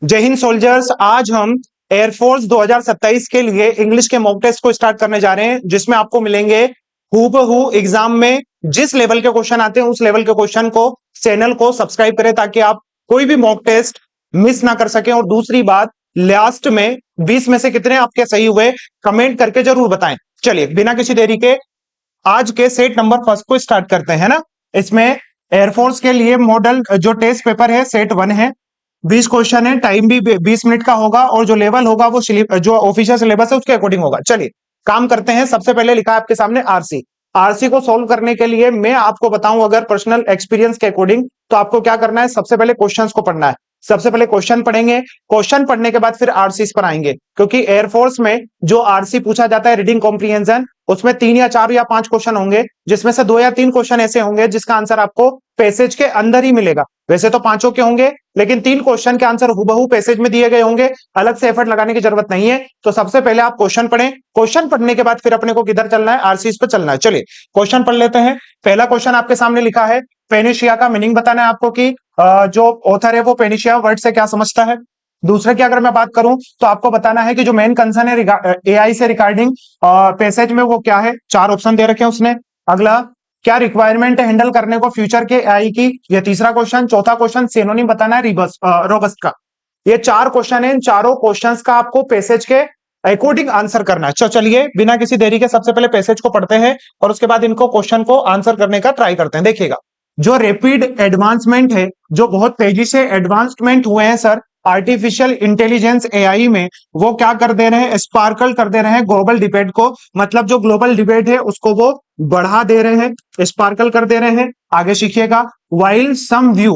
जय हिंद सोल्जर्स। आज हम एयरफोर्स 2027 के लिए इंग्लिश के मॉक टेस्ट को स्टार्ट करने जा रहे हैं, जिसमें आपको मिलेंगे हूबहू एग्जाम में जिस लेवल के क्वेश्चन आते हैं उस लेवल के क्वेश्चन को। चैनल को सब्सक्राइब करें ताकि आप कोई भी मॉक टेस्ट मिस ना कर सकें। और दूसरी बात, लास्ट में 20 में से कितने आपके सही हुए कमेंट करके जरूर बताएं। चलिए बिना किसी देरी के आज के सेट नंबर फर्स्ट को स्टार्ट करते हैं ना। इसमें एयरफोर्स के लिए मॉडल जो टेस्ट पेपर है सेट 1 है। 20 क्वेश्चन है, टाइम भी 20 मिनट का होगा और जो लेवल होगा वो जो ऑफिशियल सिलेबस है उसके अकॉर्डिंग होगा। चलिए काम करते हैं। सबसे पहले लिखा है आपके सामने आरसी। आरसी को सोल्व करने के लिए मैं आपको बताऊं, अगर पर्सनल एक्सपीरियंस के अकॉर्डिंग, तो आपको क्या करना है, सबसे पहले क्वेश्चंस को पढ़ना है। सबसे पहले क्वेश्चन पढ़ेंगे, क्वेश्चन पढ़ने के बाद फिर आरसीस पर आएंगे, क्योंकि एयरफोर्स में जो आरसी पूछा जाता है रीडिंग कॉम्प्रिहेंशन, उसमें 3 या 4 या 5 क्वेश्चन होंगे, जिसमें से 2 या 3 क्वेश्चन ऐसे होंगे जिसका आंसर आपको पैसेज के अंदर ही मिलेगा। वैसे तो 5 के होंगे, लेकिन 3 क्वेश्चन के आंसर हुबहू पैसेज में दिए गए होंगे, अलग से एफर्ट लगाने की जरूरत नहीं है। तो सबसे पहले आप क्वेश्चन पढ़ें, क्वेश्चन पढ़ने के बाद फिर अपने को किधर चलना है, आरसीस पे चलना है। चलिए क्वेश्चन पढ़ लेते हैं। पहला क्वेश्चन आपके सामने लिखा है, पेनिशिया का मीनिंग बताना है आपको कि जो ऑथर है वो पेनिशिया वर्ड से क्या समझता है। दूसरे की अगर मैं बात करूं तो आपको बताना है कि जो मेन कंसर्न है एआई से रिगार्डिंग पैसेज में वो क्या है। 4 ऑप्शन दे रखे हैं उसने। अगला, क्या रिक्वायरमेंट है हैंडल करने को फ्यूचर के एआई की, यह तीसरा क्वेश्चन। चौथा क्वेश्चन, सिनोनिम बताना है रोबस्ट का। ये 4 क्वेश्चन है, इन चारों क्वेश्चंस का आपको पैसेज के अकॉर्डिंग आंसर करना है। चलिए बिना किसी देरी के सबसे पहले पैसेज को पढ़ते हैं और उसके बाद इनको क्वेश्चन को आंसर करने का ट्राई करते हैं। देखिएगा, जो रैपिड एडवांसमेंट है, जो बहुत तेजी से एडवांसमेंट हुए हैं सर आर्टिफिशियल इंटेलिजेंस एआई में, वो क्या कर दे रहे हैं, स्पार्कल कर दे रहे हैं ग्लोबल डिबेट को। मतलब जो ग्लोबल डिबेट है उसको वो बढ़ा दे रहे हैं, स्पार्कल कर दे रहे हैं। आगे सीखिएगा, वाइल सम व्यू,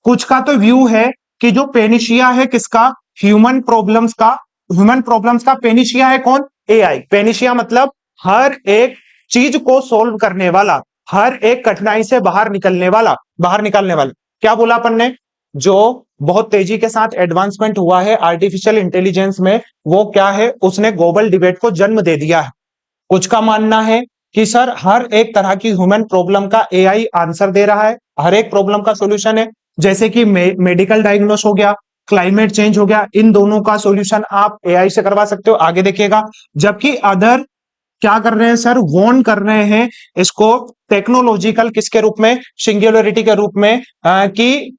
कुछ का तो व्यू है कि जो पेनिशिया है किसका, ह्यूमन प्रॉब्लम्स का पेनिशिया है कौन, एआई। पेनिशिया मतलब हर एक चीज को सोल्व करने वाला, हर एक कठिनाई से बाहर निकलने वाला। क्या बोला अपन ने, जो बहुत तेजी के साथ एडवांसमेंट हुआ है आर्टिफिशियल इंटेलिजेंस में, वो क्या है, उसने ग्लोबल डिबेट को जन्म दे दिया है। कुछ का मानना है कि सर हर एक तरह की ह्यूमन प्रॉब्लम का एआई आंसर दे रहा है, हर एक प्रॉब्लम का सॉल्यूशन है। जैसे कि मेडिकल डायग्नोस हो गया, क्लाइमेट चेंज हो गया, इन दोनों का सॉल्यूशन आप एआई से करवा सकते हो। आगे देखिएगा, जबकि अदर क्या कर रहे हैं सर, वॉर्न कर रहे हैं इसको टेक्नोलॉजिकल किसके रूप में, सिंगुलरिटी के रूप में। कि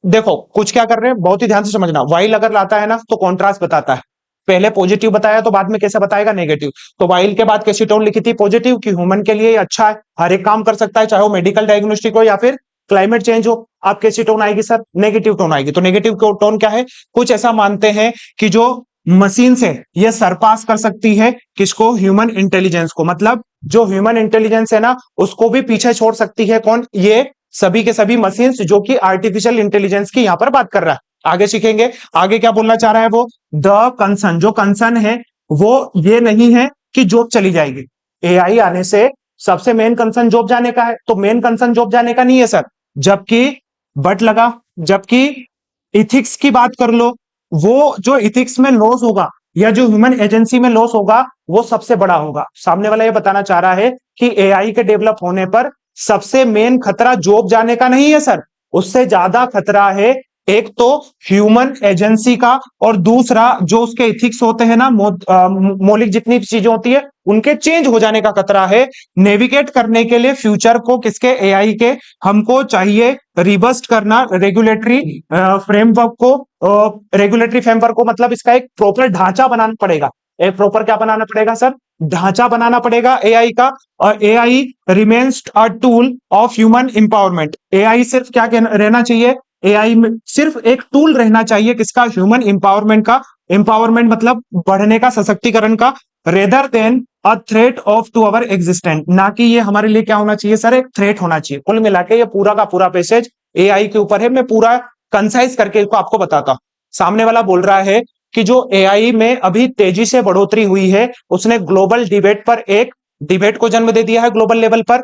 देखो कुछ क्या कर रहे हैं, बहुत ही ध्यान से समझना। वाइल अगर लाता है ना तो कॉन्ट्रास्ट बताता है, पहले पॉजिटिव बताया तो बाद में कैसे बताएगा, नेगेटिव। तो वाइल के बाद कैसी टोन लिखी थी, पॉजिटिव, कि ह्यूमन के लिए अच्छा है, हर एक काम कर सकता है, चाहे वो मेडिकल डायग्नोस्टिक हो या फिर क्लाइमेट चेंज हो। आप कैसी टोन आएगी सर, नेगेटिव टोन आएगी। तो नेगेटिव टोन क्या है, कुछ ऐसा मानते हैं कि जो मशीन से ये सरपास कर सकती है किसको, ह्यूमन इंटेलिजेंस को। मतलब जो ह्यूमन इंटेलिजेंस है ना उसको भी पीछे छोड़ सकती है कौन, ये सभी के सभी मशीन्स, जो कि आर्टिफिशियल इंटेलिजेंस की यहां पर बात कर रहा है। आगे सीखेंगे, आगे क्या बोलना चाह रहा है वो, द कंसर्न, जो कंसर्न है वो ये नहीं है कि जॉब चली जाएगी। एआई आने से सबसे मेन कंसर्न जॉब जाने का है, तो मेन कंसर्न जॉब जाने का नहीं है सर। जबकि बट लगा, जबकि इथिक्स की बात कर लो, वो जो इथिक्स में लॉस होगा या जो ह्यूमन एजेंसी में लॉस होगा वो सबसे बड़ा होगा। सामने वाला ये बताना चाह रहा है कि एआई के डेवलप होने पर सबसे मेन खतरा जॉब जाने का नहीं है सर, उससे ज्यादा खतरा है एक तो ह्यूमन एजेंसी का, और दूसरा जो उसके इथिक्स होते हैं ना, मौलिक जितनी चीजें होती है उनके चेंज हो जाने का खतरा है। नेविगेट करने के लिए फ्यूचर को किसके, एआई के, हमको चाहिए रिबस्ट करना रेगुलेटरी फ्रेमवर्क को। रेगुलेटरी फ्रेमवर्क को मतलब इसका एक प्रॉपर ढांचा बनाना पड़ेगा। एक प्रॉपर क्या बनाना पड़ेगा सर, ढांचा बनाना पड़ेगा एआई का। और AI remains a tool of human empowerment. AI सिर्फ क्या रहना चाहिए, एआई में सिर्फ एक टूल रहना चाहिए किसका, ह्यूमन एम्पावरमेंट का। एम्पावरमेंट मतलब बढ़ने का, सशक्तिकरण का, rather than a threat of to our existent, ना कि ये हमारे लिए क्या होना चाहिए सर, एक थ्रेट होना चाहिए। कुल मिला के ये पूरा का पूरा पैसेज एआई के ऊपर है। मैं पूरा कंसाइज करके इसको आपको बताता हूं। सामने वाला बोल रहा है कि जो एआई में अभी तेजी से बढ़ोतरी हुई है उसने ग्लोबल डिबेट पर एक डिबेट को जन्म दे दिया है ग्लोबल लेवल पर।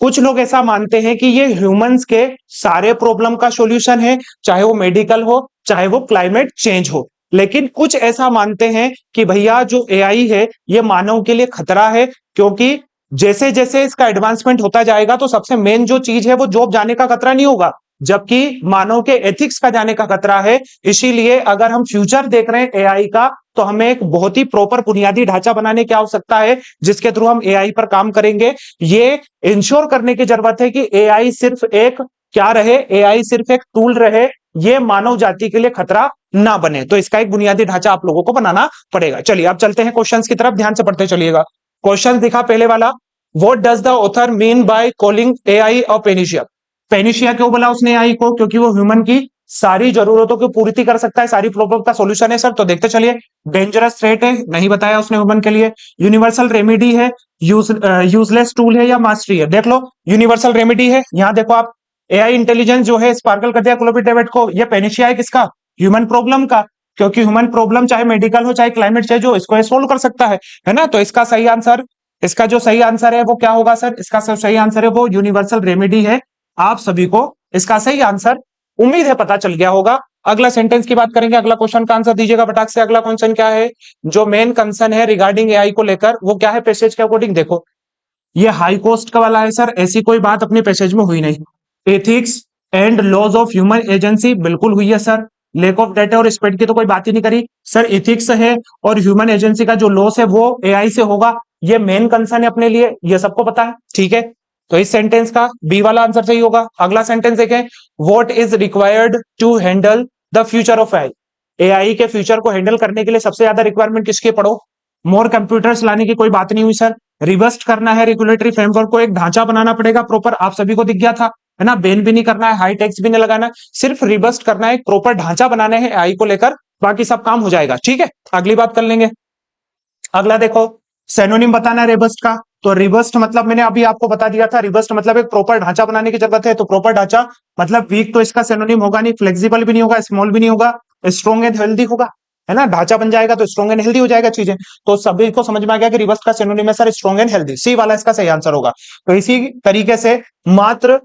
कुछ लोग ऐसा मानते हैं कि ये ह्यूमंस के सारे प्रॉब्लम का सॉल्यूशन है, चाहे वो मेडिकल हो चाहे वो क्लाइमेट चेंज हो। लेकिन कुछ ऐसा मानते हैं कि भैया जो एआई है ये मानव के लिए खतरा है, क्योंकि जैसे जैसे इसका एडवांसमेंट होता जाएगा तो सबसे मेन जो चीज है वो जॉब जाने का खतरा नहीं होगा, जबकि मानव के एथिक्स का जाने का खतरा है। इसीलिए अगर हम फ्यूचर देख रहे हैं एआई का, तो हमें एक बहुत ही प्रॉपर बुनियादी ढांचा बनाने की आवश्यकता है, जिसके थ्रू हम एआई पर काम करेंगे। ये इंश्योर करने की जरूरत है कि एआई सिर्फ एक क्या रहे, एआई सिर्फ एक टूल रहे, ये मानव जाति के लिए खतरा ना बने। तो इसका एक बुनियादी ढांचा आप लोगों को बनाना पड़ेगा। चलिए अब चलते हैं क्वेश्चंस की तरफ, ध्यान से पढ़ते चलिएगा। क्वेश्चन दिखा पहले वाला, what does the author mean by calling AI a panacea? Panacea क्यों बोला उसने एआई को? क्योंकि वो ह्यूमन की सारी जरूरतों की पूर्ति कर सकता है, सारी प्रॉब्लम का सॉल्यूशन है सर। तो देखते चलिए। डेंजरस थ्रेट है, नहीं बताया उसने ह्यूमन के लिए। यूनिवर्सल रेमेडी है, यूजलेस टूल है या मास्टरी है? देख लो, यूनिवर्सल रेमेडी है। यहां देखो आप, एआई इंटेलिजेंस जो है स्पार्कल कर दिया क्लोपिड डेविड को। ये पेनिशिया है किसका? ह्यूमन प्रॉब्लम का, क्योंकि ह्यूमन प्रॉब्लम चाहे मेडिकल हो चाहे क्लाइमेट चेंज हो, इसको सोल्व कर सकता है ना। तो इसका सही आंसर, इसका जो सही आंसर है वो क्या होगा सर? इसका सही आंसर है वो यूनिवर्सल रेमेडी है। आप सभी को इसका सही आंसर उम्मीद है पता चल गया होगा। अगला सेंटेंस की बात करेंगे, अगला क्वेश्चन का आंसर दीजिएगा फटाक से। अगला क्वेश्चन क्या है? जो मेन कंसर्न है रिगार्डिंग एआई को लेकर, वो क्या है पैसेज के अकॉर्डिंग? देखो, ये हाई कॉस्ट का वाला है सर, ऐसी कोई बात अपने पैसेज में हुई नहीं। Ethics and laws of human agency बिल्कुल हुई है सर। लेक ऑफ डेटा और स्पेड की तो कोई बात ही नहीं करी सर। एथिक्स है और ह्यूमन एजेंसी का जो लॉस है वो एआई से होगा, ये मेन कंसर्न है अपने लिए, ये सबको पता है, ठीक है। तो इस सेंटेंस का बी वाला आंसर सही होगा। अगला सेंटेंस देखें, what is required to handle the future of AI? AI के फ्यूचर को हैंडल करने के लिए सबसे ज्यादा रिक्वायरमेंट किसकी? पढ़ो, मोर कंप्यूटर्स लाने की कोई बात नहीं हुई सर। रिवर्स करना है रेगुलेटरी फ्रेमवर्क को, एक ढांचा बनाना पड़ेगा प्रॉपर, आप सभी को दिख गया था, है ना। बैन भी नहीं करना है, हाई टैक्स भी नहीं लगाना है, सिर्फ रिवर्स करना है, एक प्रॉपर ढांचा बनाने हैं एआई को लेकर, बाकी सब काम हो जाएगा, ठीक है। अगली बात कर लेंगे। अगला देखो, सेनोनिम बताना है रिवर्स्ट का। तो रिवर्स्ट मतलब मैंने अभी आपको बता दिया था, रिवर्स्ट मतलब एक प्रॉपर ढांचा बनाने की जरूरत है। तो प्रॉपर ढांचा मतलब वीक तो इसका सेनोनिम होगा नहीं, फ्लेक्सिबल भी नहीं होगा, स्मॉल भी नहीं होगा, स्ट्रॉन्ग एंड हेल्दी होगा, है ना। ढांचा बन जाएगा तो स्ट्रॉन्ग एंड हेल्दी हो जाएगा चीजें। तो सभी को समझ में आ गया कि रिवर्स का सिनोनिम है सर स्ट्रॉन्ग एंड हेल्दी, सी वाला इसका सही आंसर होगा। तो इसी तरीके से मात्र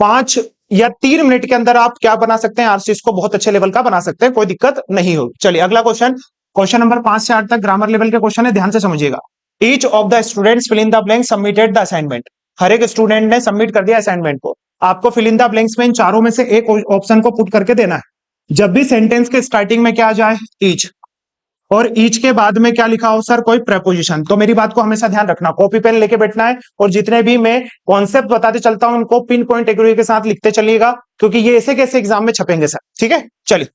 5 या 3 मिनट के अंदर आप क्या बना सकते हैं, आरसीएस को बहुत अच्छे लेवल का बना सकते हैं, कोई दिक्कत नहीं होगी। चलिए अगला क्वेश्चन, क्वेश्चन नंबर 5 से 8 तक ग्रामर लेवल के क्वेश्चन है, ध्यान से समझिएगा। Each of the students fill in the blank submitted the assignment. हर एक स्टूडेंट ने सबमिट कर दिया असाइनमेंट को। आपको फिल इन द ब्लैंक्स में इन चारों में से एक ऑप्शन को पुट करके देना है। जब भी सेंटेंस के स्टार्टिंग में क्या आ जाए, ईच, और ईच के बाद में क्या लिखा हो सर, कोई प्रेपोजिशन। तो मेरी बात को हमेशा ध्यान रखना, कॉपी पेन लेके बैठना है, और जितने भी मैं कॉन्सेप्ट बताते चलता हूं उनको पिन पॉइंट एग्री के साथ लिखते चलिएगा, क्योंकि ये ऐसे कैसे एग्जाम में छपेंगे सर, ठीक है। चलिए,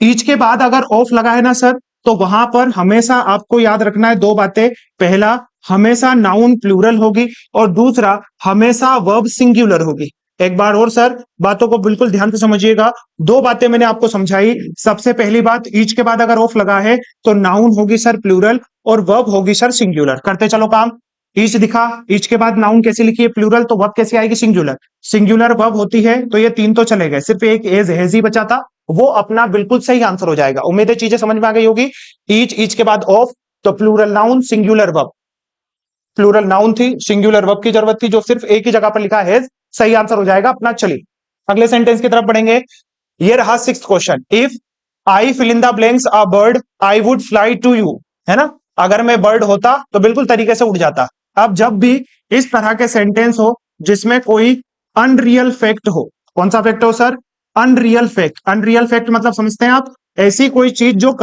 ईच के बाद अगर ऑफ लगा है ना सर, तो वहां पर हमेशा आपको याद रखना है 2 बातें। पहला, हमेशा नाउन प्लूरल होगी, और दूसरा हमेशा वर्ब सिंगुलर होगी। एक बार और सर बातों को बिल्कुल ध्यान से समझिएगा, 2 बातें मैंने आपको समझाई। सबसे पहली बात, ईच के बाद अगर ऑफ लगा है तो नाउन होगी सर प्लूरल और वर्ब होगी सर सिंगुलर। करते चलो काम। ईच दिखा, ईच के बाद नाउन कैसे लिखी है प्लूरल, तो वर्ब कैसे आएगी सिंगुलर, सिंगुलर वर्ब होती है, तो ये 3 तो चले गए, सिर्फ एक एज हैज ही बचा था, वो अपना बिल्कुल सही आंसर हो जाएगा। उम्मीद है चीजें समझ में आ गई होगी। ईच के बाद ऑफ, तो plural noun singular verb, plural noun थी, सिंगुलर वर्ब की जरूरत थी, जो सिर्फ एक ही जगह पर लिखा है, सही आंसर हो जाएगा अपना। चलिए अगले सेंटेंस की तरफ बढ़ेंगे। ये रहा 6th question, if I fill in the blanks a bird I would fly to you, है ना। अगर मैं बर्ड होता तो बिल्कुल तरीके से उड़ जाता। अब जब भी इस तरह के सेंटेंस हो जिसमें कोई अनरियल फैक्ट हो, कौन सा फैक्ट हो sir, unreal fact. Unreal fact मतलब समझते हैं आप, ऐसी कोई चीज जो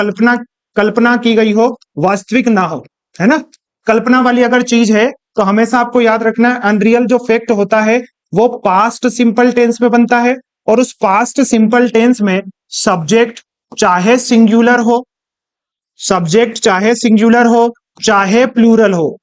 कल्पना की गई हो, वास्तविक ना हो, है ना। कल्पना वाली अगर चीज है तो हमेशा आपको याद रखना है, अनरियल जो फैक्ट होता है वो पास्ट सिंपल टेंस में बनता है, और उस पास्ट सिंपल टेंस में सब्जेक्ट चाहे सिंगुलर हो, सब्जेक्ट चाहे सिंगुलर हो चाहे प्लूरल हो,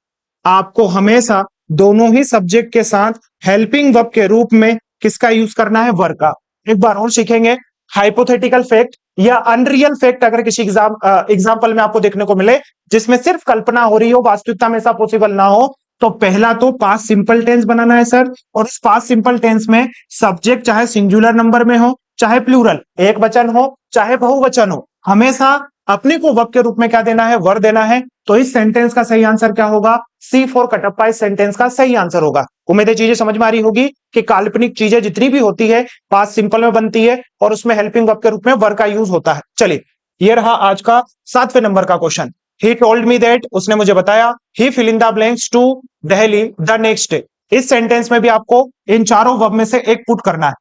आपको हमेशा दोनों ही सब्जेक्ट के साथ हेल्पिंग वर्ब के रूप में किसका यूज करना है, वर का। एक बार और सीखेंगे। हाइपोथेटिकल फैक्ट या अनरियल फैक्ट अगर किसी एग्जाम्पल में आपको देखने को मिले जिसमें सिर्फ कल्पना हो रही हो, वास्तविकता में ऐसा पॉसिबल ना हो, तो पहला तो पास्ट सिंपल टेंस बनाना है सर, और इस पास्ट सिंपल टेंस में सब्जेक्ट चाहे सिंगुलर नंबर में हो चाहे प्लूरल, एक वचन हो चाहे बहुवचन हो, हमेशा अपने को वर्ब के रूप में क्या देना है, वर देना है। तो इस सेंटेंस का सही आंसर क्या होगा, सी फॉर कटप्पा इस सेंटेंस का सही आंसर होगा। उम्मीद है चीजें समझ में आ रही होगी कि काल्पनिक चीजें जितनी भी होती है पास्ट सिंपल में बनती है और उसमें हेल्पिंग वर्ब के रूप में वर का यूज होता है। चलिए ये रहा आज का 7वें नंबर का question. He told me that, उसने मुझे बताया, he fill in the blanks to Delhi the next day. इस सेंटेंस में भी आपको इन चारों वर्ब में से एक पुट करना है।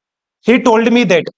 ही टोल्ड मी दैट।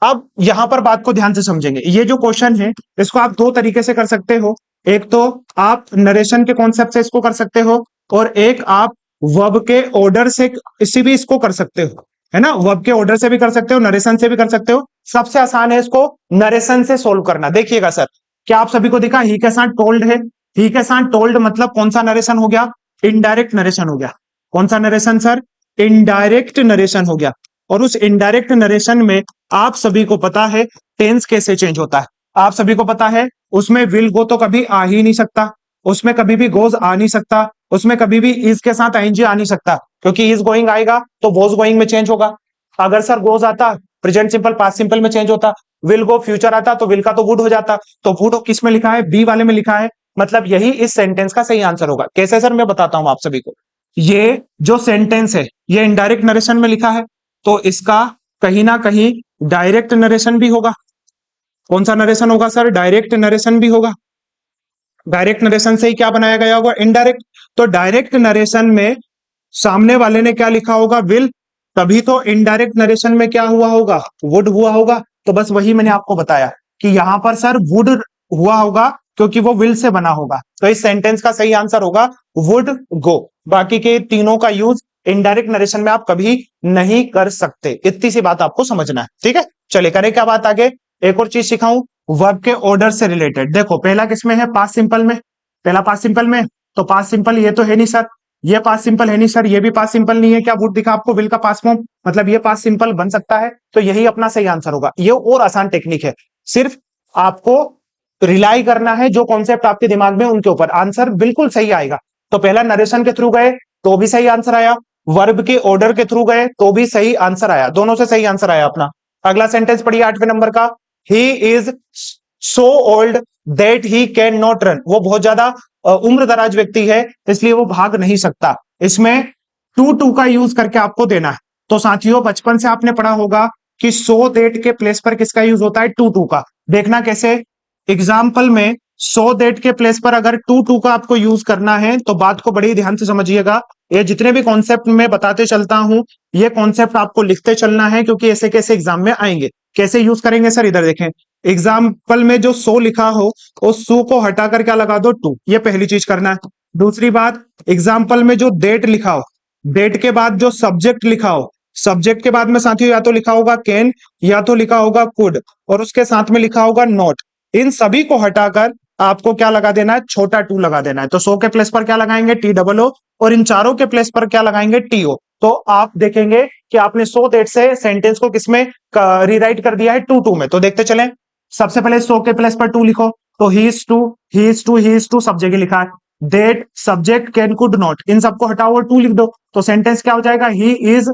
अब यहां पर बात को ध्यान से समझेंगे, ये जो क्वेश्चन है इसको आप दो तरीके से कर सकते हो। एक तो आप नरेशन के कॉन्सेप्ट से इसको कर सकते हो, और एक आप वर्ब के ऑर्डर से इसी भी इसको कर सकते हो, है ना। वर्ब के ऑर्डर से भी कर सकते हो, नरेशन से भी कर सकते हो। सबसे आसान है इसको नरेशन से सोल्व करना। देखिएगा सर, क्या आप सभी को दिखा ही के साथ टोल्ड है, ही के साथ टोल्ड मतलब कौन सा नरेशन हो गया, इनडायरेक्ट नरेशन हो गया। कौन सा नरेशन सर, इनडायरेक्ट नरेशन हो गया। और उस इनडायरेक्ट नरेशन में आप सभी को पता है टेंस कैसे चेंज होता है, आप सभी को पता है उसमें विल गो तो कभी आ ही नहीं सकता, उसमें कभी भी गोज आ नहीं सकता, उसमें कभी भी इज के साथ आईएनजी आ नहीं सकता, क्योंकि इज गोइंग आएगा तो वॉज गोइंग में चेंज होगा। अगर सर गोज आता प्रेजेंट सिंपल पास्ट सिंपल में चेंज होता, विल गो फ्यूचर आता तो विल का तो वुड हो जाता, तो वुड किस में लिखा है, बी वाले में लिखा है, मतलब यही इस सेंटेंस का सही आंसर होगा। कैसे सर, मैं बताता हूं आप सभी को। ये जो सेंटेंस है ये इनडायरेक्ट नरेशन में लिखा है, तो इसका कहीं ना कहीं डायरेक्ट नरेशन भी होगा। कौन सा नरेशन होगा सर, डायरेक्ट नरेशन भी होगा। डायरेक्ट नरेशन से ही क्या बनाया गया होगा, इनडायरेक्ट। तो डायरेक्ट नरेशन में सामने वाले ने क्या लिखा होगा, विल, तभी तो इनडायरेक्ट नरेशन में क्या हुआ होगा, वुड हुआ होगा। तो बस वही मैंने आपको बताया कि यहां पर सर वुड हुआ होगा क्योंकि वो विल से बना होगा, तो इस सेंटेंस का सही आंसर होगा वुड गो। बाकी के तीनों का यूज इनडायरेक्ट नरेशन में आप कभी नहीं कर सकते, इतनी सी बात आपको समझना है, ठीक है। चलिए करें क्या बात आगे, एक और चीज सिखाऊं वर्ब के ऑर्डर से रिलेटेड। देखो पहला किसमें है, पास्ट सिंपल में, पहला पास्ट सिंपल में, तो पास्ट सिंपल ये तो है नहीं सर, ये पास्ट सिंपल है नहीं सर, ये भी पास्ट सिंपल नहीं है, क्या वुड दिखा आपको, विल का पास्ट फॉर्म, मतलब ये पास्ट सिंपल बन सकता है, तो यही अपना सही आंसर होगा। ये और आसान टेक्निक है, सिर्फ आपको रिलाई करना है जो कॉन्सेप्ट आपके दिमाग में उनके ऊपर, आंसर बिल्कुल सही आएगा। तो पहला नरेशन के थ्रू गए तो भी सही आंसर आया, वर्ब के ऑर्डर के थ्रू गए तो भी सही आंसर आया, दोनों से सही आंसर आया अपना। अगला सेंटेंस पढ़िए 8वें नंबर का, he is so old that he can not run, वो बहुत ज्यादा उम्र दराज व्यक्ति है इसलिए वो भाग नहीं सकता। इसमें टू का यूज करके आपको देना है। तो साथियों बचपन से आपने पढ़ा होगा कि सो दैट के प्लेस पर किसका यूज होता है, टू का। देखना कैसे, एग्जाम्पल में सो दैट के प्लेस पर अगर टू का आपको यूज करना है तो बात को बड़ी ध्यान से समझिएगा। ये जितने भी कॉन्सेप्ट मैं बताते चलता हूं ये कॉन्सेप्ट आपको लिखते चलना है, क्योंकि ऐसे कैसे एग्जाम में आएंगे। कैसे यूज करेंगे सर, इधर देखें, एग्जाम्पल में जो सो लिखा हो उस सो को हटाकर क्या लगा दो, टू, ये पहली चीज करना है। दूसरी बात, एग्जाम्पल में जो डेट लिखा हो, डेट के बाद जो सब्जेक्ट लिखा हो, सब्जेक्ट के बाद में साथियों या तो लिखा होगा कैन या तो लिखा होगा कुड, और उसके साथ में लिखा होगा नॉट, इन सभी को हटाकर आपको क्या लगा देना है, छोटा टू लगा देना है। तो सो के प्लेस पर क्या लगाएंगे, टी डबल ओ, और इन चारों के प्लेस पर क्या लगाएंगे, टी ओ। तो आप देखेंगे कि आपने सो दैट से सेंटेंस को किसमें रीराइट कर दिया है, टू में। तो देखते चलें, सबसे पहले सो के प्लेस पर टू लिखो, तो he is to, he is to, he is to सब जगह लिखा है। That subject can could not, इन सबको हटाओ और टू लिख दो, तो सेंटेंस क्या हो जाएगा, he is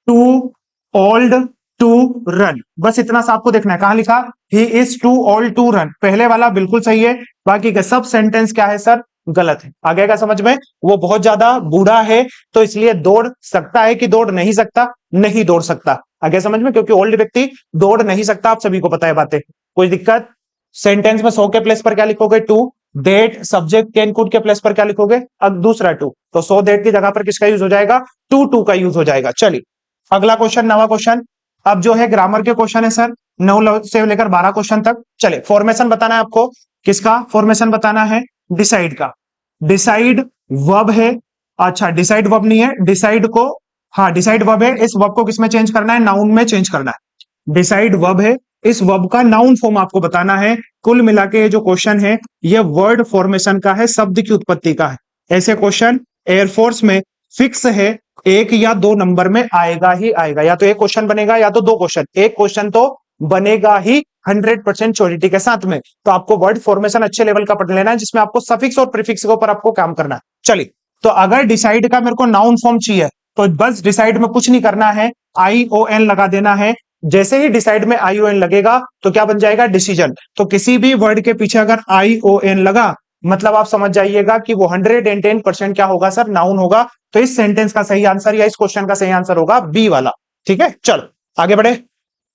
too old to run. बस इतना सा आपको देखना है, कहां लिखा, he is too old to run, पहले वाला बिल्कुल सही है, बाकी का सब सेंटेंस क्या है सर, गलत है। आगे का समझ में, वो बहुत ज्यादा बूढ़ा है तो इसलिए दौड़ सकता है कि दौड़ नहीं सकता, नहीं दौड़ सकता। आगे समझ में, क्योंकि ओल्ड व्यक्ति दौड़ नहीं सकता, आप सभी को पता है बातें, कोई दिक्कत। सेंटेंस में सो के प्लेस पर क्या लिखोगे, टू, डेट सब्जेक्ट कैन कुड के प्लेस पर क्या लिखोगे, अब दूसरा टू, तो सो डेट की जगह पर किसका यूज हो जाएगा, टू का यूज हो जाएगा। चलिए अगला क्वेश्चन, नवा क्वेश्चन, अब जो है ग्रामर के क्वेश्चन है सर, 9 से लेकर 12 क्वेश्चन तक। चले फॉर्मेशन बताना है आपको, किसका फॉर्मेशन बताना है, डिसाइड का। डिसाइड वर्ब है, अच्छा डिसाइड वर्ब नहीं है, डिसाइड को, हाँ डिसाइड वर्ब है, इस वर्ब को किसमें चेंज करना है, नाउन में चेंज करना है। डिसाइड वर्ब है, इस वर्ब का नाउन फॉर्म आपको बताना है। कुल मिला के ये जो क्वेश्चन है ये वर्ड फॉर्मेशन का है, शब्द की उत्पत्ति का है। ऐसे क्वेश्चन एयरफोर्स में फिक्स है, एक या दो नंबर में आएगा ही आएगा, या तो एक क्वेश्चन बनेगा या तो दो क्वेश्चन, एक क्वेश्चन तो बनेगा ही 100% श्योरिटी के साथ में। तो आपको वर्ड फॉर्मेशन अच्छे लेवल का पढ़ लेना है, जिसमें आपको सफिक्स और प्रीफिक्स के ऊपर आपको काम करना है। चलिए, तो अगर डिसाइड का मेरे को नाउन फॉर्म चाहिए तो बस डिसाइड में कुछ नहीं करना है, ION लगा देना है। जैसे ही डिसाइड में ION लगेगा तो क्या बन जाएगा, डिसीजन। तो किसी भी वर्ड के पीछे अगर ION लगा मतलब आप समझ जाइएगा कि वो 110% क्या होगा सर, नाउन होगा। तो इस सेंटेंस का सही आंसर या इस क्वेश्चन का सही आंसर होगा बी वाला। ठीक है, चलो आगे बढ़े,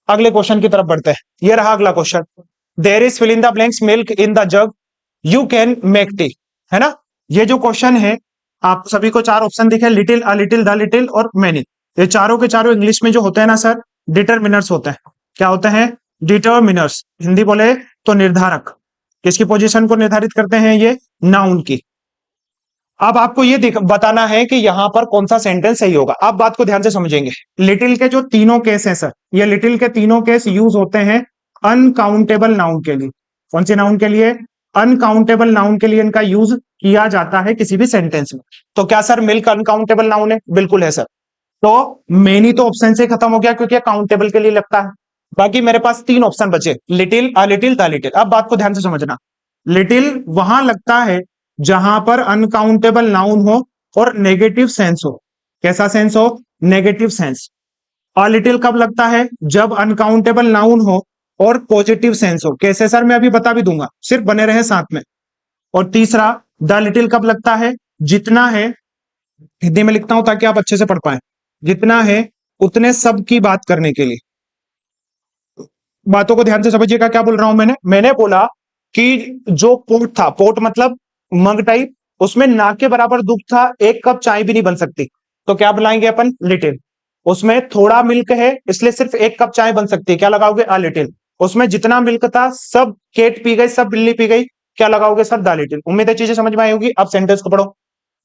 अगले क्वेश्चन की तरफ बढ़ते हैं। ये रहा अगला question, there is fill in the blanks milk in the jug you can make tea, है ना। ये जो क्वेश्चन है आप सभी को चार ऑप्शन दिखे, little, a little, the little और मैनी। ये चारों के चारों इंग्लिश में जो होते हैं ना सर, डिटरमिनर्स होते हैं। क्या होते हैं? डिटरमिनर्स। हिंदी बोले तो निर्धारक। किसकी पोजीशन को निर्धारित करते हैं? ये नाउन की। अब आपको ये बताना है कि यहां पर कौन सा सेंटेंस सही होगा। आप बात को ध्यान से समझेंगे। लिटिल के जो तीनों केस हैं सर, ये लिटिल के तीनों केस यूज होते हैं अनकाउंटेबल नाउन के लिए। कौन सी नाउन के लिए? अनकाउंटेबल नाउन के लिए इनका यूज किया जाता है किसी भी सेंटेंस में। तो क्या सर मिल्क अनकाउंटेबल नाउन है? बिल्कुल है सर। तो मेनी तो ऑप्शन से खत्म हो गया क्योंकि काउंटेबल के लिए लगता है। बाकी मेरे पास तीन ऑप्शन बचे, little, a little, the little. अब बात को ध्यान से समझना। लिटिल वहां लगता है जहां पर अनकाउंटेबल नाउन हो और नेगेटिव सेंस हो। कैसा सेंस हो? Negative sense. अ लिटिल कब लगता है? जब अनकाउंटेबल नाउन हो और पॉजिटिव सेंस हो। कैसे सर? मैं अभी बता भी दूंगा, सिर्फ बने रहे साथ में। और तीसरा द लिटिल कब लगता है? जितना है, हिंदी में लिखता हूं ताकि आप अच्छे से पढ़ पाए, जितना है उतने सब की बात करने के लिए। बातों को ध्यान से समझिएगा क्या बोल रहा हूं मैंने बोला कि जो पोट था, पोट मतलब मग टाइप, उसमें ना के बराबर दूध था, एक कप चाय भी नहीं बन सकती, तो क्या बुलाएंगे अपन? लिटिल। उसमें थोड़ा मिल्क है इसलिए सिर्फ एक कप चाय बन सकती है, क्या लगाओगे? A little. उसमें जितना मिल्क था सब केट पी गई, सब बिल्ली पी गई, क्या लगाओगे सर? The little. उम्मीद है चीजें समझ में आई होगी। अब सेंटेंस को पढ़ो।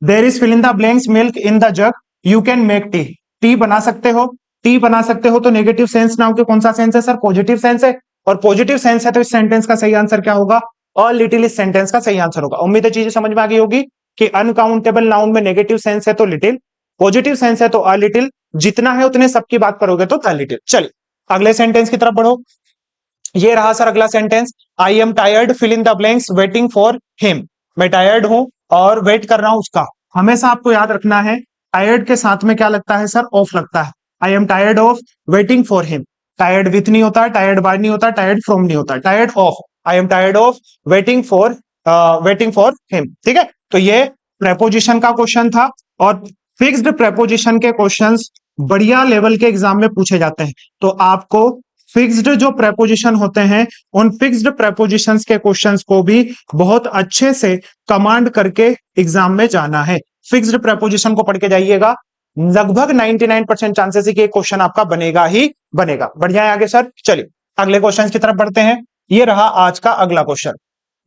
There is fill in the blanks milk in the jug, you can make tea. Tea बना सकते हो, टी बना सकते हो, तो नेगेटिव सेंस ना होकर कौन सा सेंस है सर? पॉजिटिव सेंस है। और पॉजिटिव सेंस है तो इस सेंटेंस का सही आंसर क्या होगा? अ लिटिल इस सेंटेंस का सही आंसर होगा। उम्मीद है चीजें समझ में आ गई होगी कि अनकाउंटेबल नाउन में नेगेटिव सेंस है तो लिटिल, पॉजिटिव सेंस है तो अ लिटिल, जितना है उतने सबकी बात करोगे तो द लिटिल। चलिए अगले सेंटेंस की तरफ बढ़ो। ये रहा सर अगला sentence. I am tired, fill in the blanks, waiting for him. मैं टायर्ड हूं और वेट कर रहा हूं उसका। हमेशा आपको याद रखना है टायर्ड के साथ में क्या लगता है सर? ऑफ लगता है। आई am tired of waiting for him. Tired with नहीं होता, टायर्ड बाय नहीं होता, टायर्ड फ्रॉम नहीं होता, tired of. I am tired of waiting for him. ठीक है, तो ये प्रेपोजिशन का क्वेश्चन था और फिक्स्ड प्रेपोजिशन के क्वेश्चंस बढ़िया लेवल के एग्जाम में पूछे जाते हैं। तो आपको फिक्स्ड जो प्रेपोजिशन होते हैं उन फिक्स्ड प्रेपोजिशंस के क्वेश्चंस को भी बहुत अच्छे से कमांड करके एग्जाम में जाना है। फिक्स्ड प्रेपोजिशन को पढ़ के जाइएगा, लगभग 99% चांसेस है कि क्वेश्चन आपका बनेगा ही बनेगा। बढ़िया है आगे सर। चलिए अगले क्वेश्चन की तरफ बढ़ते हैं। ये रहा आज का अगला क्वेश्चन।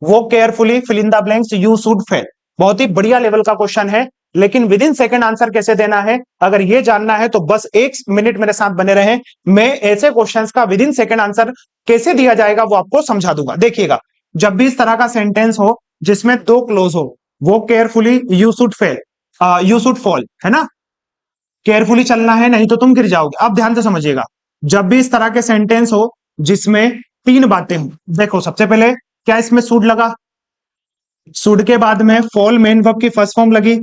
वो carefully fill in the blanks, you should fail. बहुत ही बढ़िया लेवल का क्वेश्चन है, लेकिन विद इन सेकंड आंसर कैसे देना है अगर ये जानना है तो बस 1 मिनट मेरे साथ बने रहें। मैं ऐसे क्वेश्चंस का विद इन सेकंड आंसर कैसे दिया जाएगा वो आपको समझा दूंगा। देखिएगा, जब भी इस तरह का सेंटेंस हो जिसमें दो क्लोज हो, वो carefully, you should fail, you should fall, है ना? केयरफुली चलना है नहीं तो तुम गिर जाओगे। अब ध्यान से समझिएगा, जब भी इस तरह के सेंटेंस हो जिसमें तीन बातें हो, देखो सबसे पहले क्या इसमें शुड लगा, शुड के बाद में फॉल मेन वर्ब की फर्स्ट फॉर्म लगी,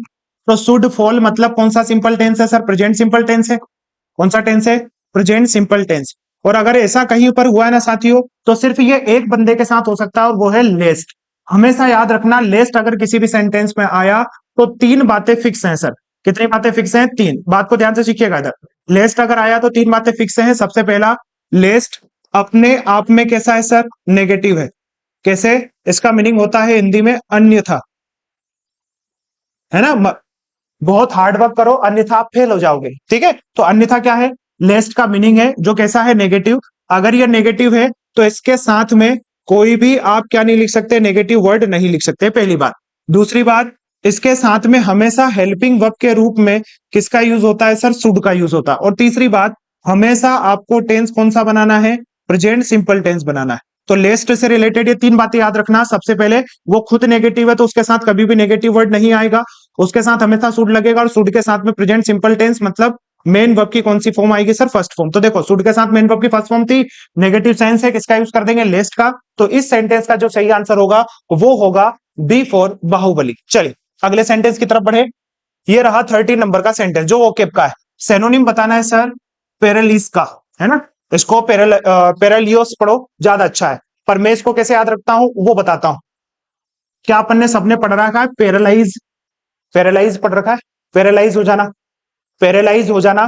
तो शुड फॉल मतलब कौन सा सिंपल टेंस है सर? प्रेजेंट सिंपल टेंस है। कौन सा टेंस है? Present simple tense. और अगर ऐसा कहीं पर हुआ है ना साथियों, तो सिर्फ ये एक बंदे के साथ हो सकता है और वो है लेस्ट। हमेशा याद रखना, लेस्ट अगर किसी भी सेंटेंस में आया तो तीन बातें फिक्स हैं सर। कितनी बातें फिक्स हैं? तीन। बात को ध्यान से सीखिएगा इधर। लेस्ट अगर आया तो तीन बातें फिक्स हैं। सबसे पहला, लेस्ट अपने आप में कैसा है सर? नेगेटिव है। कैसे? इसका मीनिंग होता है हिंदी में अन्यथा, है ना? बहुत हार्ड वर्क करो अन्यथा आप फेल हो जाओगे। ठीक है, तो अन्यथा क्या है? लेस्ट का मीनिंग है जो कैसा है? नेगेटिव। अगर ये नेगेटिव है तो इसके साथ में कोई भी आप क्या नहीं लिख सकते? नेगेटिव वर्ड नहीं लिख सकते, पहली बात। दूसरी बात, इसके साथ में हमेशा हेल्पिंग वर्ब के रूप में किसका यूज होता है सर? शुड का यूज होता है। और तीसरी बात, हमेशा आपको टेंस कौन सा बनाना है? प्रेजेंट सिंपल टेंस बनाना है। तो लेस्ट से रिलेटेड ये तीन बातें याद रखना। सबसे पहले, वो खुद नेगेटिव है तो उसके साथ कभी भी नेगेटिव वर्ड नहीं आएगा, उसके साथ हमेशा शुड लगेगा। और शुड के साथ में प्रेजेंट सिंपल टेंस मतलब मेन वर्ब की कौन सी फॉर्म आएगी सर? First form. तो देखो, शुड के साथ मेन वर्ब की फर्स्ट फॉर्म थी, नेगेटिव सेंस है, किसका यूज कर देंगे? लेस्ट का। तो इस सेंटेंस का जो सही आंसर होगा वो होगा बी फॉर बाहुबली। चलिए अगले सेंटेंस की तरफ बढ़े। ये रहा 30 नंबर का सेंटेंस जो ओकेप का है। सेनोनिम बताना है सर पेरेलिस का, है ना? इसको पेरेलियोस पढ़ो, ज्यादा अच्छा है। पर मैं इसको कैसे याद रखता हूं वो बताता हूं। क्या अपन ने सबने पढ़ रखा है? पैरालाइज, पैरालाइज पढ़ रखा है। पैरालाइज हो जाना, पैरालाइज हो जाना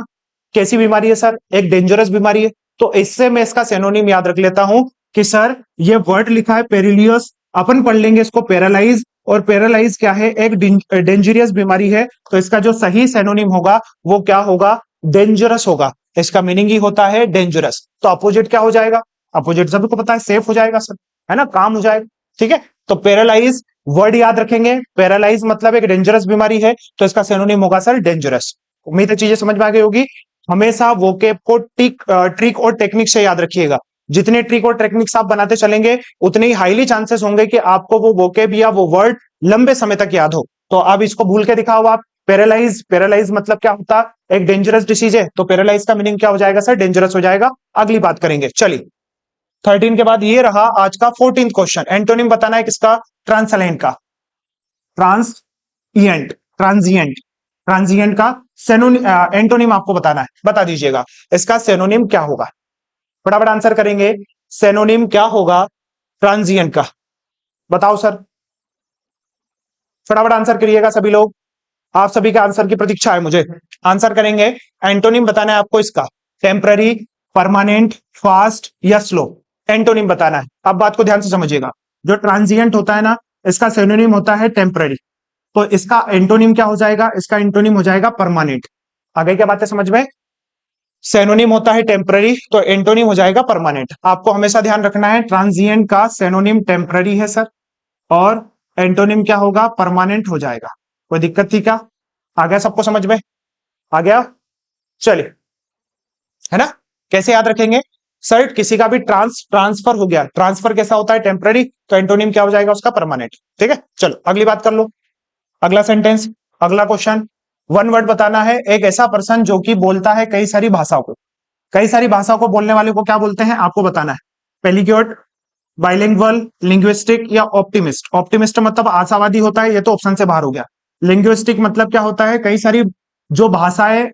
कैसी बीमारी है सर? एक डेंजरस बीमारी है। तो इससे मैं इसका सेनोनिम याद रख लेता हूं कि सर ये वर्ड लिखा है पेरिलियस, अपन पढ़ लेंगे इसको पैरालाइज। और पैरालाइज क्या है? एक डेंजरियस बीमारी है। तो इसका जो सही सेनोनिम होगा वो क्या होगा? डेंजरस होगा। इसका मीनिंग ही होता है डेंजरस। तो अपोजिट क्या हो जाएगा? अपोजिट सभी को पता है सेफ हो जाएगा सर, है ना, काम हो जाएगा। ठीक है, तो पैरालाइज वर्ड याद रखेंगे, पैरालाइज मतलब एक डेंजरस बीमारी है, तो इसका सिनोनिम होगा सर डेंजरस। उम्मीद है चीजें समझ में आ गई होगी। हमेशा वोकेब को ट्रिक और टेक्निक से याद रखिएगा। जितने ट्रिक और टेक्निक्स आप बनाते चलेंगे उतने ही हाईली चांसेस होंगे कि आपको वो वोकेब या वो वर्ड लंबे समय तक याद हो। तो अब इसको भूल के दिखाओ आप। पैरालाइज, पैरालाइज मतलब क्या होता है? एक डेंजरस डिसीज है, तो पैरालाइज का मीनिंग क्या हो जाएगा सर? डेंजरस हो जाएगा। अगली बात करेंगे, चलिए 13 के बाद ये रहा आज का 14th क्वेश्चन। एंटोनिम बताना है किसका? ट्रांसलेंट का। ट्रांसिएंट, ट्रांजिएंट, ट्रांजिएंट का एंटोनिम आपको बताना है, बता दीजिएगा इसका सेनोनिम क्या होगा। फटाफट आंसर करेंगे, सेनोनिम क्या होगा ट्रांजिएंट का? बताओ सर, फटाफट आंसर करिएगा सभी लोग, आप सभी के आंसर की प्रतीक्षा है मुझे। आंसर करेंगे, एंटोनिम बताना है आपको इसका। टेम्पररी, परमानेंट, फास्ट या स्लो, एंटोनिम बताना है। अब बात को ध्यान से समझिएगा, जो ट्रांजिएंट होता है ना, इसका सिनोनिम होता है टेम्पररी, तो इसका एंटोनिम क्या हो जाएगा? इसका एंटोनिम हो जाएगा परमानेंट। आगे क्या बात है समझ में? सेनोनिम होता है टेम्पररी, तो एंटोनिम हो जाएगा परमानेंट। आपको हमेशा ध्यान रखना है ट्रांजिएंट का सेनोनिम टेम्पररी है सर, और एंटोनिम क्या होगा? परमानेंट हो जाएगा। कोई दिक्कत थी क्या? आ गया सबको समझ में? आ गया, चलिए, है ना। कैसे याद रखेंगे सर? किसी का भी ट्रांसफर हो गया, ट्रांसफर कैसा होता है? टेम्पररी, तो एंटोनिम क्या हो जाएगा उसका? परमानेंट। ठीक है, चलो अगली बात कर लो। अगला सेंटेंस, अगला क्वेश्चन, वन वर्ड बताना है। एक ऐसा पर्सन जो कि बोलता है कई सारी भाषाओं को, कई सारी भाषाओं को बोलने वाले को क्या बोलते हैं आपको बताना है। पेलिग्योट, बाइलिंगुअल, लिंग्विस्टिक या ऑप्टिमिस्ट। ऑप्टिमिस्ट मतलब आशावादी होता है, ये तो ऑप्शन से बाहर हो गया। लिंग्विस्टिक मतलब क्या होता है? कई सारी जो भाषाएं,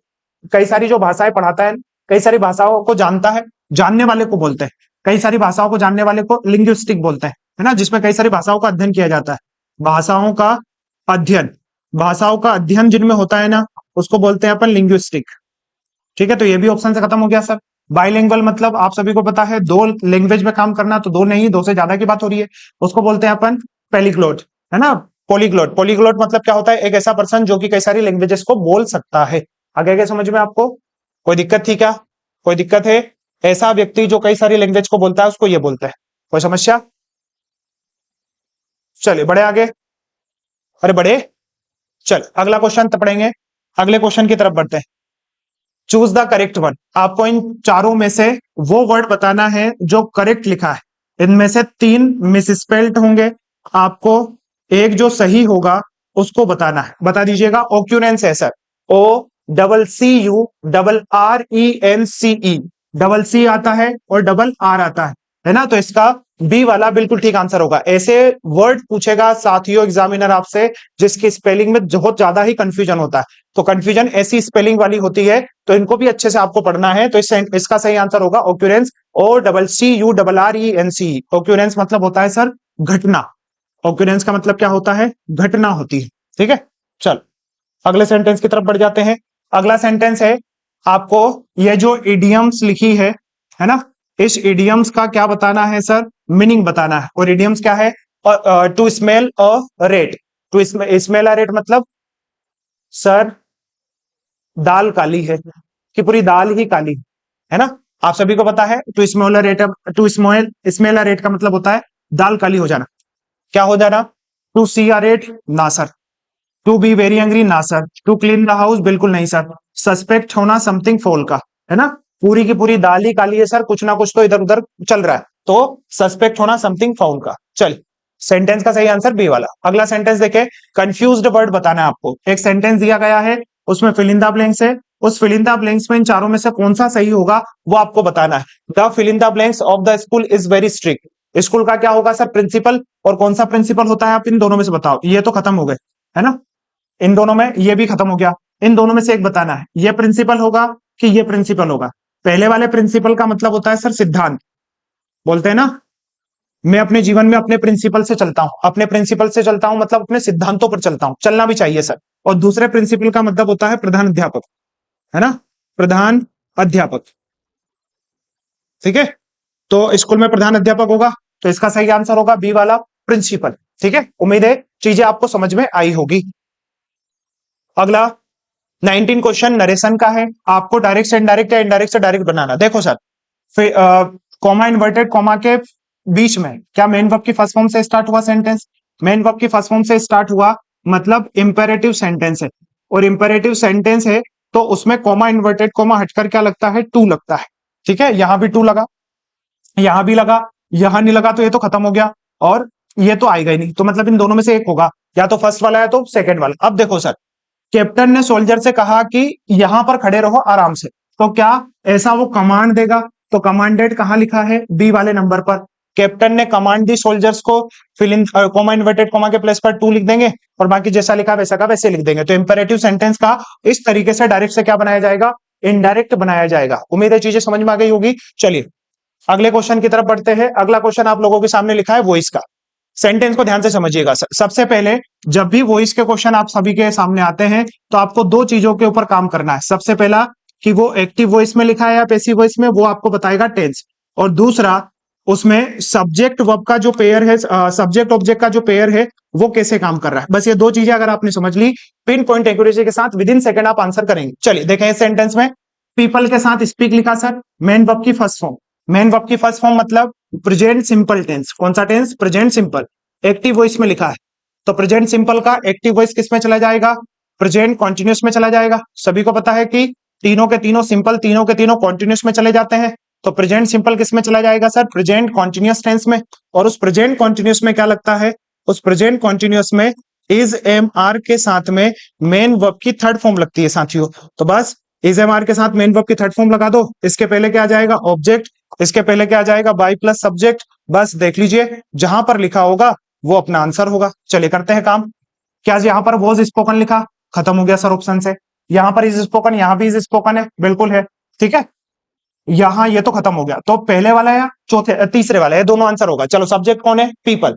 कई सारी जो भाषाएं पढ़ाता है, कई सारी भाषाओं को जानता है, जानने वाले को बोलते हैं। कई सारी भाषाओं को जानने वाले को लिंग्विस्टिक बोलते हैं, है ना, जिसमें कई सारी भाषाओं का अध्ययन किया जाता है। भाषाओं का अध्ययन, भाषाओं का अध्ययन जिनमें होता है ना, उसको बोलते हैं अपन लिंग्विस्टिक। ठीक है, तो ये भी ऑप्शन से खत्म हो गया सर। बाइलिंगुअल मतलब आप सभी को पता है दो लैंग्वेज में काम करना, तो दो नहीं, दो से ज्यादा की बात हो रही है, उसको बोलते हैं अपन पेलिग्लोट, है ना। पॉलीग्लोट, पॉलीग्लोट मतलब क्या होता है? एक ऐसा पर्सन जो कि कई सारी लैंग्वेजेस को बोल सकता है। आगे क्या समझ में आपको? कोई दिक्कत थी क्या? कोई दिक्कत है? ऐसा व्यक्ति जो कई सारी लैंग्वेज को बोलता है उसको ये बोलते हैं। कोई समस्या? चलिए बढ़े आगे, अरे बढ़े, चल अगला क्वेश्चन पढ़ेंगे, अगले क्वेश्चन की तरफ बढ़ते हैं। Choose the correct one. आपको इन चारों में से वो वर्ड बताना है जो करेक्ट लिखा है। इनमें से 3 मिसस्पेल्ड होंगे, आपको एक जो सही होगा उसको बताना है। बता दीजिएगा। ओक्यूरेंस है सर, OCCURRENCE, डबल सी आता है और डबल आर आता है ना, तो इसका बी वाला बिल्कुल ठीक आंसर होगा। ऐसे वर्ड पूछेगा साथियों एग्जामिनर आपसे जिसकी स्पेलिंग में बहुत ज्यादा ही कंफ्यूजन होता है, तो कंफ्यूजन ऐसी स्पेलिंग वाली होती है, तो इनको भी अच्छे से आपको पढ़ना है। तो इसका सही आंसर होगा ऑक्यूरेंस, OCCURRENCE। ऑक्यूरेंस मतलब होता है सर घटना, ऑक्यूरेंस का मतलब क्या होता है? घटना होती है। ठीक है, चल अगले सेंटेंस की तरफ बढ़ जाते हैं। अगला सेंटेंस है, आपको ये जो इडियम्स लिखी है ना, इस इडियम्स का क्या बताना है सर? मीनिंग बताना है। और इडियम्स क्या है? To smell a rat, to smell a rat मतलब सर दाल काली है कि पूरी दाल ही काली है ना, आप सभी को पता है। To smell a rat, to smell a rat का मतलब होता है दाल काली हो जाना। क्या हो जाना? टू सी अ रेट, ना sir. To be very angry, ना sir. To clean the house, बिल्कुल नहीं सर। सस्पेक्ट होना समथिंग फॉल का, है ना, पूरी की पूरी दाल ही काली है सर, कुछ ना कुछ तो इधर उधर चल रहा है, तो सस्पेक्ट होना समथिंग फाउल का। चल सेंटेंस का सही आंसर बी वाला। अगला सेंटेंस देखे, कंफ्यूज्ड वर्ड बताना है आपको। एक सेंटेंस दिया गया है, उसमें फिल इन द ब्लैंक्स है, उस फिल इन द ब्लैंक्स में इन चारों में से कौन सा सही होगा वो आपको बताना है। The fill in the blanks of the school is very strict. School का क्या होगा सर? प्रिंसिपल। और कौन सा प्रिंसिपल होता है आप इन दोनों में से बताओ, ये तो खत्म हो गए, है ना, इन दोनों में ये भी खत्म हो गया। इन दोनों में से एक बताना है, ये प्रिंसिपल होगा कि ये प्रिंसिपल होगा। पहले वाले प्रिंसिपल का मतलब होता है सर सिद्धांत, बोलते हैं ना, मैं अपने जीवन में अपने प्रिंसिपल से चलता हूं, अपने प्रिंसिपल से चलता हूं मतलब अपने सिद्धांतों पर चलता हूं, चलना भी चाहिए सर। और दूसरे प्रिंसिपल का मतलब होता है प्रधान अध्यापक, है ना, प्रधान अध्यापक। ठीक है, तो स्कूल में प्रधान अध्यापक होगा, तो इसका सही आंसर होगा बी वाला, प्रिंसिपल। ठीक है, उम्मीद है चीजें आपको समझ में आई होगी। अगला 19 क्वेश्चन नरेशन का है, आपको डायरेक्ट से इनडायरेक्ट या इनडायरेक्ट से डायरेक्ट बनाना। देखो सर, फिर कॉमा इन्वर्टेड कॉमा के बीच में क्या मेन वर्ब की फर्स्ट फॉर्म से स्टार्ट हुआ सेंटेंस? मेन वर्ब की फर्स्ट फॉर्म से स्टार्ट हुआ मतलब इंपेरेटिव सेंटेंस है, और इंपेरेटिव सेंटेंस है तो उसमें कॉमा इन्वर्टेड कॉमा हटकर क्या लगता है? टू लगता है। ठीक है, यहां भी टू लगा, यहां भी लगा, यहां नहीं लगा, तो ये तो खत्म हो गया, और ये तो आएगा ही नहीं, तो मतलब इन दोनों में से एक होगा, या तो फर्स्ट वाला है तो सेकंड वाला। अब देखो सर, कैप्टन ने सोल्जर से कहा कि यहां पर खड़े रहो आराम से, तो क्या ऐसा वो कमांड देगा? तो कमांडेड कहां लिखा है? बी वाले नंबर पर। कैप्टन ने कमांड दी सोल्जर्स को, fill in comma inverted comma के प्लेस पर टू लिख देंगे, और बाकी जैसा लिखा वैसा का वैसे लिख देंगे। तो इंपेरेटिव सेंटेंस का इस तरीके से डायरेक्ट से क्या बनाया जाएगा? इनडायरेक्ट बनाया जाएगा। उम्मीद है चीजें समझ में आ गई होगी। चलिए अगले क्वेश्चन की तरफ बढ़ते हैं। अगला क्वेश्चन आप लोगों के सामने लिखा है वॉइस का। सेंटेंस को ध्यान से समझिएगा। सबसे पहले जब भी वॉइस के क्वेश्चन आप सभी के सामने आते हैं तो आपको दो चीजों के ऊपर काम करना है। सबसे पहला कि वो एक्टिव वॉइस में लिखा है या पैसिव वॉइस में, वो आपको बताएगा टेंस, और दूसरा उसमें सब्जेक्ट वर्ब का जो पेयर है, सब्जेक्ट ऑब्जेक्ट का जो पेयर है वो कैसे काम कर रहा है। बस ये दो चीजें अगर आपने समझ ली, पिन पॉइंट एक्यूरेसी के साथ विद इन सेकंड आप आंसर करेंगे। चलिए देखें इस सेंटेंस में पीपल के साथ स्पीक लिखा सर, मेन वर्ब की फर्स्ट फॉर्म। मेन वर्ब की फर्स्ट फॉर्म मतलब प्रेजेंट सिंपल टेंस। कौन सा tense? Present simple. Active voice में लिखा है तो प्रेजेंट सिंपल का एक्टिव वॉइस किस में चला जाएगा? प्रेजेंट कॉन्टिन्यूस में चला जाएगा। सभी को पता है कि तीनों के तीनों सिंपल, तीनों के तीनों कॉन्टिन्यूस में चले जाते हैं, तो प्रेजेंट सिंपल किस में चला जाएगा सर? प्रेजेंट कॉन्टिन्यूस टेंस में। और उस प्रेजेंट कॉन्टिन्यूस में क्या लगता है? उस प्रेजेंट कॉन्टिन्यूस में इज एम आर के साथ में मेन वर्ब की थर्ड फॉर्म लगती है साथियों। तो बस इज एम आर के साथ मेन वर्ब की थर्ड फॉर्म लगा दो। इसके पहले क्या आ जाएगा? ऑब्जेक्ट। इसके पहले क्या आ जाएगा? By plus subject. बस देख लीजिए, जहां पर लिखा होगा वो अपना आंसर होगा। चलिए करते हैं काम। क्या यहां पर वॉज स्पोकन लिखा? खत्म हो गया सर ऑप्शन से। यहां पर इज स्पोकन, यहां भी इज स्पोकन है, बिल्कुल है। ठीक है, यहां ये तो खत्म हो गया, तो पहले वाला या चौथे तीसरे वाला है, दोनों आंसर होगा। चलो सब्जेक्ट कौन है? People.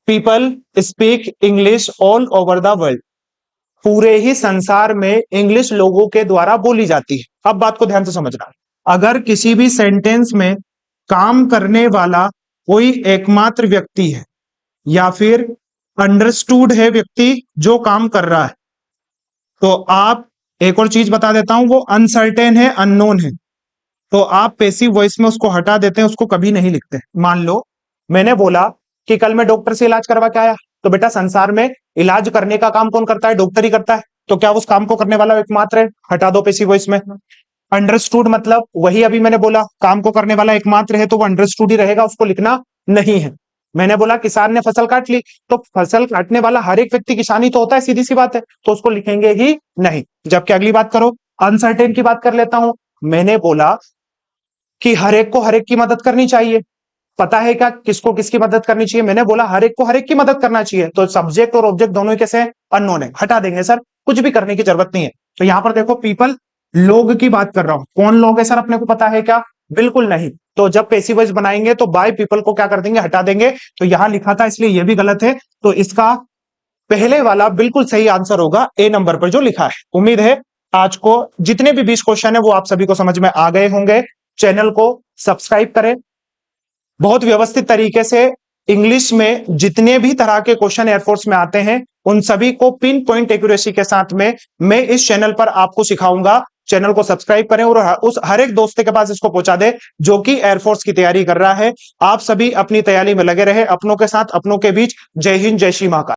People speak English all over the world. पूरे ही संसार में इंग्लिश लोगों के द्वारा बोली जाती है। अब बात को ध्यान से समझना, अगर किसी भी सेंटेंस में काम करने वाला कोई एकमात्र व्यक्ति है या फिर अंडरस्टूड है व्यक्ति जो काम कर रहा है, तो आप, एक और चीज बता देता हूं, वो अनसर्टेन है, अननोन है, तो आप पैसिव वॉइस में उसको हटा देते हैं, उसको कभी नहीं लिखते। मान लो मैंने बोला कि कल मैं डॉक्टर से इलाज करवा के आया, तो बेटा संसार में इलाज करने का काम कौन करता है? डॉक्टर ही करता है, तो क्या उस काम को करने वाला एकमात्र है? हटा दो पैसिव वॉइस में। अंडरस्टूड मतलब वही अभी मैंने बोला, काम को करने वाला एकमात्र है तो वो अंडरस्टूड ही रहेगा, उसको लिखना नहीं है। मैंने बोला किसान ने फसल काट ली, तो फसल काटने वाला हर एक व्यक्ति किसान ही तो होता है, सीधी सी बात है, तो उसको लिखेंगे ही नहीं। जबकि अगली बात करो, अनसर्टेन की बात कर लेता हूं। मैंने बोला कि हर एक को हर एक की मदद करनी चाहिए। पता है क्या किसको किसकी मदद करनी चाहिए? मैंने बोला हर एक को हर एक की मदद करना चाहिए, तो सब्जेक्ट और ऑब्जेक्ट दोनों ही कैसे हैं? अननोन है, हटा देंगे सर, कुछ भी करने की जरूरत नहीं है। तो यहां पर देखो पीपल, लोग की बात कर रहा हूं, कौन लोग है सर? अपने को पता है क्या? बिल्कुल नहीं। तो जब पैसिव वॉइस बनाएंगे तो बाय पीपल को क्या कर देंगे? हटा देंगे। तो यहां लिखा था इसलिए यह भी गलत है, तो इसका पहले वाला बिल्कुल सही आंसर होगा, ए नंबर पर जो लिखा है। उम्मीद है आज को जितने भी 20 क्वेश्चन है वो आप सभी को समझ में आ गए होंगे। चैनल को सब्सक्राइब करें। बहुत व्यवस्थित तरीके से इंग्लिश में जितने भी तरह के क्वेश्चन एयरफोर्स में आते हैं उन सभी को पिन पॉइंट एक्यूरेसी के साथ में मैं इस चैनल पर आपको सिखाऊंगा। चैनल को सब्सक्राइब करें और उस हर एक दोस्त के पास इसको पहुंचा दे जो कि एयरफोर्स की तैयारी कर रहा है। आप सभी अपनी तैयारी में लगे रहे, अपनों के साथ, अपनों के बीच। जय हिंद, जय श्री महाकाल।